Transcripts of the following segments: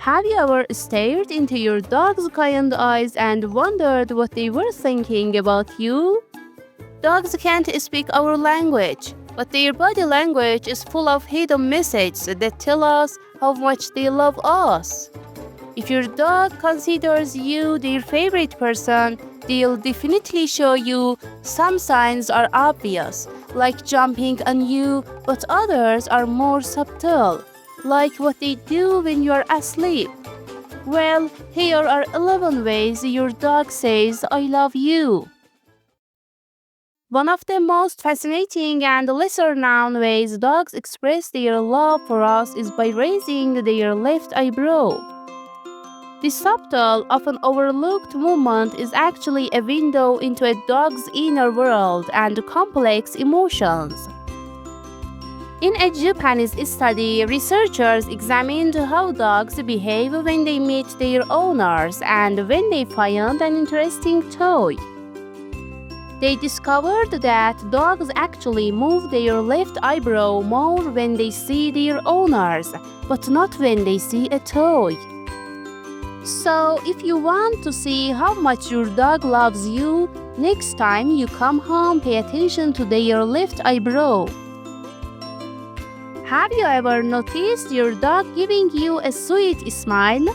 Have you ever stared into your dog's kind eyes and wondered what they were thinking about you? Dogs can't speak our language, but their body language is full of hidden messages that tell us how much they love us. If your dog considers you their favorite person, they'll definitely show you. Some signs are obvious, like jumping on you, but others are more subtle, like what they do when you're asleep. Well, here are 11 ways your dog says, "I love you." One of the most fascinating and lesser-known ways dogs express their love for us is by raising their left eyebrow. This subtle, often overlooked movement is actually a window into a dog's inner world and complex emotions. In a Japanese study, researchers examined how dogs behave when they meet their owners and when they find an interesting toy. They discovered that dogs actually move their left eyebrow more when they see their owners, but not when they see a toy. So, if you want to see how much your dog loves you, next time you come home, pay attention to their left eyebrow. Have you ever noticed your dog giving you a sweet smile?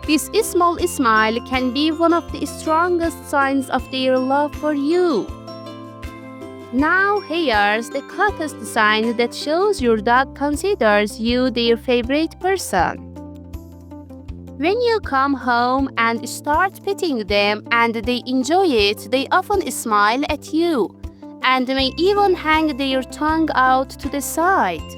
This small smile can be one of the strongest signs of their love for you. Now, here's the cutest sign that shows your dog considers you their favorite person. When you come home and start petting them and they enjoy it, they often smile at you and may even hang their tongue out to the side.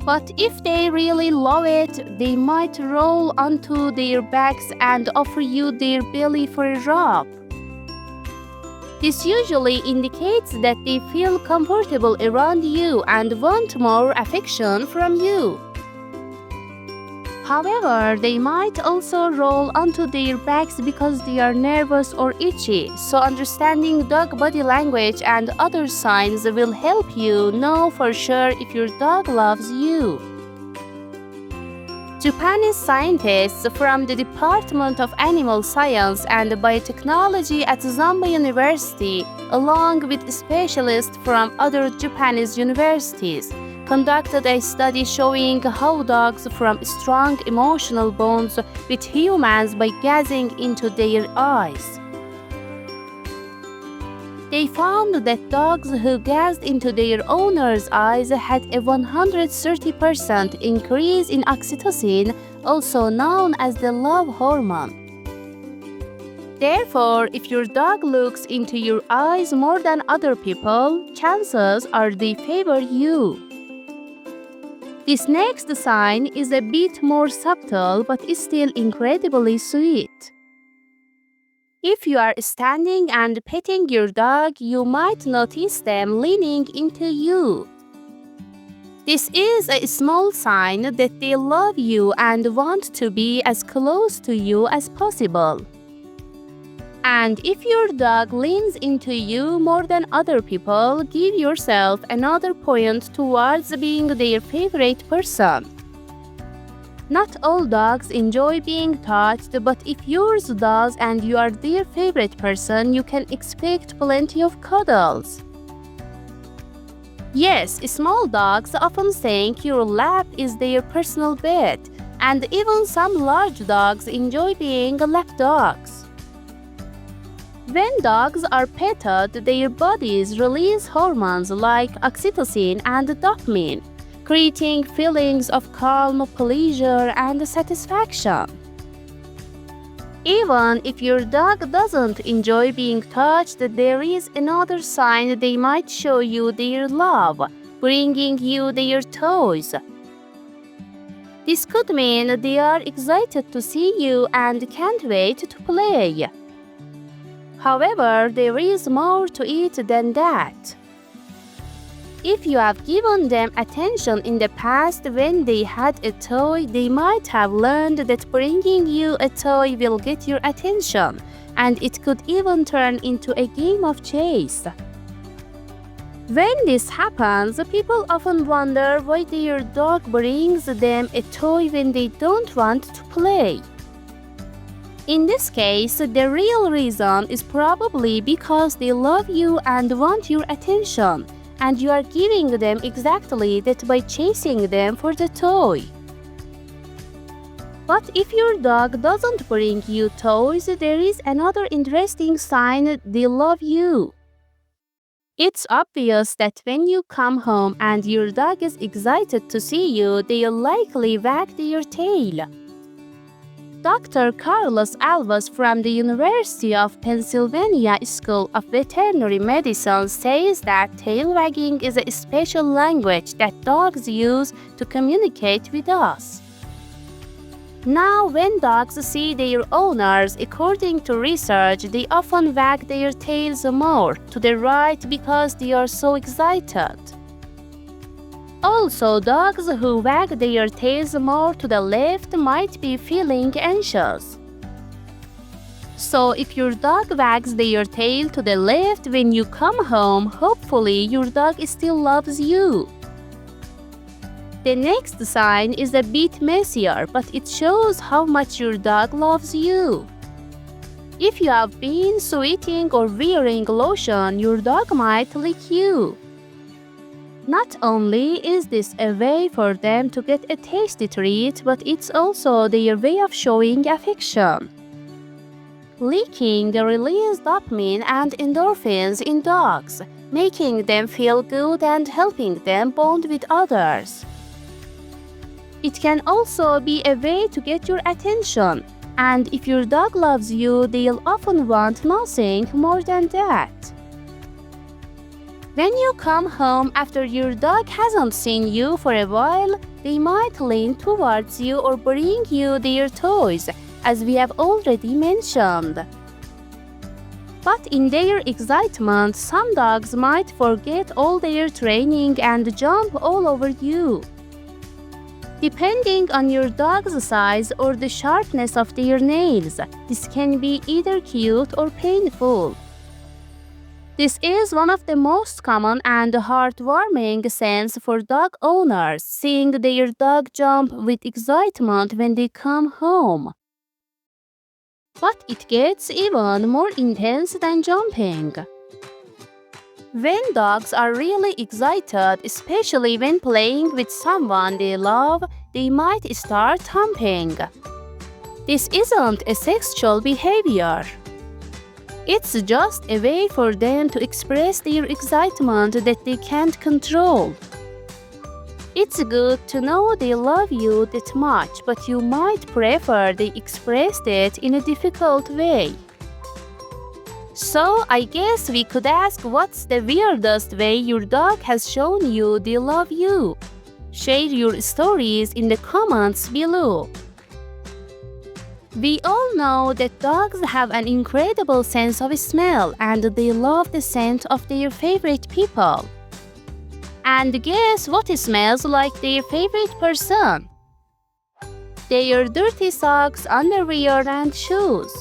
But if they really love it, they might roll onto their backs and offer you their belly for a rub. This usually indicates that they feel comfortable around you and want more affection from you. However, they might also roll onto their backs because they are nervous or itchy, so understanding dog body language and other signs will help you know for sure if your dog loves you. Japanese scientists from the Department of Animal Science and Biotechnology at Zomba University, along with specialists from other Japanese universities, conducted a study showing how dogs form strong emotional bonds with humans by gazing into their eyes. They found that dogs who gazed into their owner's eyes had a 130% increase in oxytocin, also known as the love hormone. Therefore, if your dog looks into your eyes more than other people, chances are they favor you. This next sign is a bit more subtle but is still incredibly sweet. If you are standing and petting your dog, you might notice them leaning into you. This is a small sign that they love you and want to be as close to you as possible. And if your dog leans into you more than other people, give yourself another point towards being their favorite person. Not all dogs enjoy being touched, but if yours does and you are their favorite person, you can expect plenty of cuddles. Yes, small dogs often think your lap is their personal bed, and even some large dogs enjoy being lap dogs. When dogs are petted, their bodies release hormones like oxytocin and dopamine, creating feelings of calm, pleasure, and satisfaction. Even if your dog doesn't enjoy being touched, there is another sign they might show you their love, bringing you their toys. This could mean they are excited to see you and can't wait to play. However, there is more to it than that. If you have given them attention in the past when they had a toy, they might have learned that bringing you a toy will get your attention, and it could even turn into a game of chase. When this happens, people often wonder why their dog brings them a toy when they don't want to play. In this case, the real reason is probably because they love you and want your attention, and you are giving them exactly that by chasing them for the toy. But if your dog doesn't bring you toys, there is another interesting sign they love you. It's obvious that when you come home and your dog is excited to see you, they'll likely wag their tail. Dr. Carlos Alves from the University of Pennsylvania School of Veterinary Medicine says that tail wagging is a special language that dogs use to communicate with us. Now, when dogs see their owners, according to research, they often wag their tails more to the right because they are so excited. Also, dogs who wag their tails more to the left might be feeling anxious. So, if your dog wags their tail to the left when you come home, hopefully your dog still loves you. The next sign is a bit messier, but it shows how much your dog loves you. If you have been sweating or wearing lotion, your dog might lick you. Not only is this a way for them to get a tasty treat, but it's also their way of showing affection. Licking releases dopamine and endorphins in dogs, making them feel good and helping them bond with others. It can also be a way to get your attention, and if your dog loves you, they'll often want nothing more than that. When you come home after your dog hasn't seen you for a while, they might lean towards you or bring you their toys, as we have already mentioned. But in their excitement, some dogs might forget all their training and jump all over you. Depending on your dog's size or the sharpness of their nails, this can be either cute or painful. This is one of the most common and heartwarming scenes for dog owners, seeing their dog jump with excitement when they come home. But it gets even more intense than jumping. When dogs are really excited, especially when playing with someone they love, they might start humping. This isn't a sexual behavior. It's just a way for them to express their excitement that they can't control. It's good to know they love you that much, but you might prefer they expressed it in a difficult way. So, I guess we could ask, what's the weirdest way your dog has shown you they love you? Share your stories in the comments below. We all know that dogs have an incredible sense of smell and they love the scent of their favorite people. And guess what smells like their favorite person? Their dirty socks, underwear, and shoes.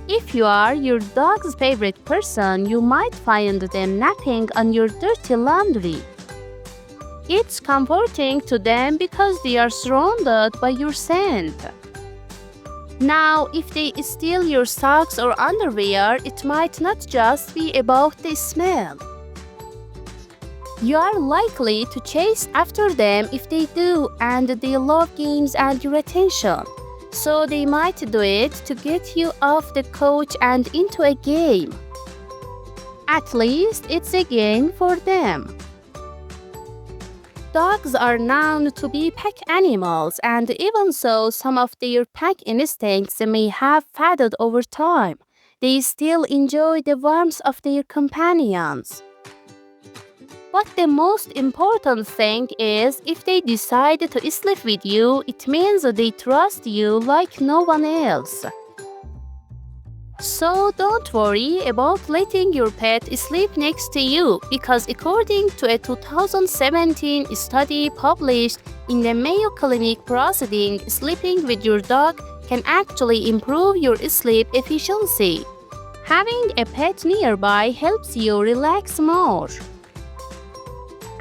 If you are your dog's favorite person, you might find them napping on your dirty laundry. It's comforting to them because they are surrounded by your scent. Now, if they steal your socks or underwear, it might not just be about the smell. You are likely to chase after them if they do, and they love games and your attention. So they might do it to get you off the couch and into a game. At least it's a game for them. Dogs are known to be pack animals, and even so, some of their pack instincts may have faded over time. They still enjoy the warmth of their companions. But the most important thing is, if they decide to sleep with you, it means they trust you like no one else. So don't worry about letting your pet sleep next to you, because according to a 2017 study published in the Mayo Clinic proceeding, sleeping with your dog can actually improve your sleep efficiency. Having a pet nearby helps you relax more.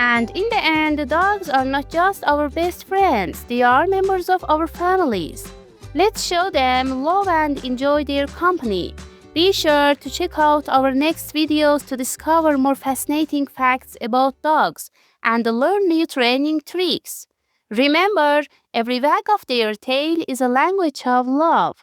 And in the end, dogs are not just our best friends, they are members of our families. Let's show them love and enjoy their company. Be sure to check out our next videos to discover more fascinating facts about dogs and learn new training tricks. Remember, every wag of their tail is a language of love.